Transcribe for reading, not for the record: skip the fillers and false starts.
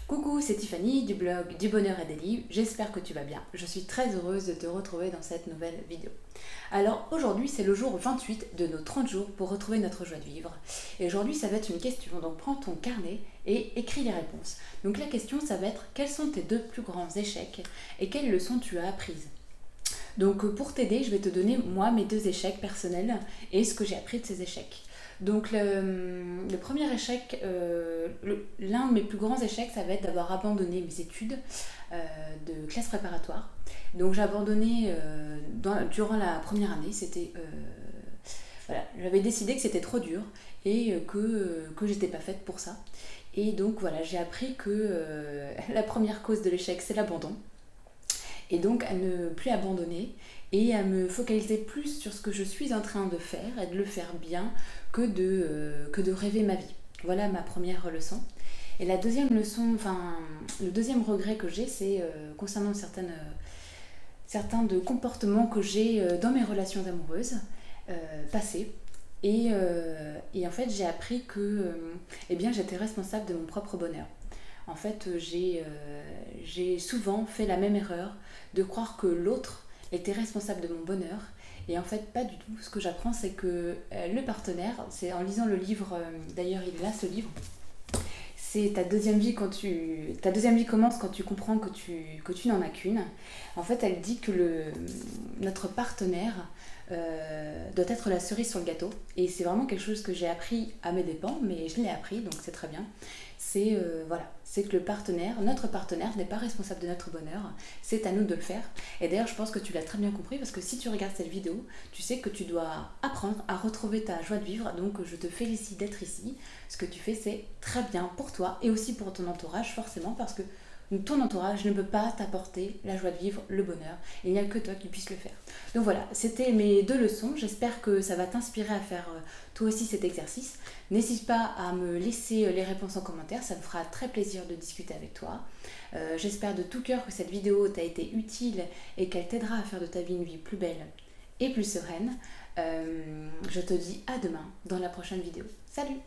Coucou, c'est Tiffany du blog du bonheur et des livres, j'espère que tu vas bien. Je suis très heureuse de te retrouver dans cette nouvelle vidéo. Alors aujourd'hui c'est le jour 28 de nos 30 jours pour retrouver notre joie de vivre. Et aujourd'hui ça va être une question, donc prends ton carnet et écris les réponses. Donc la question ça va être quels sont tes deux plus grands échecs et quelles leçons tu as apprises. Donc pour t'aider je vais te donner moi mes deux échecs personnels et ce que j'ai appris de ces échecs. Donc le premier échec, l'un de mes plus grands échecs, ça va être d'avoir abandonné mes études de classe préparatoire. Donc j'ai abandonné durant la première année, voilà, j'avais décidé que c'était trop dur et que j'étais pas faite pour ça. Et donc voilà, j'ai appris que la première cause de l'échec, c'est l'abandon. Et donc à ne plus abandonner et à me focaliser plus sur ce que je suis en train de faire et de le faire bien que de rêver ma vie. Voilà ma première leçon. Et la deuxième leçon, enfin le deuxième regret que j'ai, c'est concernant certains de comportements que j'ai dans mes relations amoureuses passées. Et en fait, j'ai appris que eh bien, j'étais responsable de mon propre bonheur. En fait, j'ai souvent fait la même erreur de croire que l'autre était responsable de mon bonheur. Et en fait, pas du tout. Ce que j'apprends, c'est que le partenaire, c'est en lisant le livre, d'ailleurs il est là ce livre, c'est ta deuxième vie ta deuxième vie commence quand tu comprends que tu n'en as qu'une. En fait, elle dit que notre partenaire doit être la cerise sur le gâteau. Et c'est vraiment quelque chose que j'ai appris à mes dépens, mais je l'ai appris, donc c'est très bien. C'est voilà, c'est que notre partenaire n'est pas responsable de notre bonheur, c'est à nous de le faire. Et d'ailleurs, je pense que tu l'as très bien compris parce que si tu regardes cette vidéo, tu sais que tu dois apprendre à retrouver ta joie de vivre. Donc, je te félicite d'être ici. Ce que tu fais, c'est très bien pour toi et aussi pour ton entourage, forcément, parce que ton entourage ne peut pas t'apporter la joie de vivre, le bonheur. Il n'y a que toi qui puisses le faire. Donc voilà, c'était mes deux leçons. J'espère que ça va t'inspirer à faire toi aussi cet exercice. N'hésite pas à me laisser les réponses en commentaire, ça me fera très plaisir de discuter avec toi. J'espère de tout cœur que cette vidéo t'a été utile et qu'elle t'aidera à faire de ta vie une vie plus belle et plus sereine. Je te dis à demain dans la prochaine vidéo. Salut!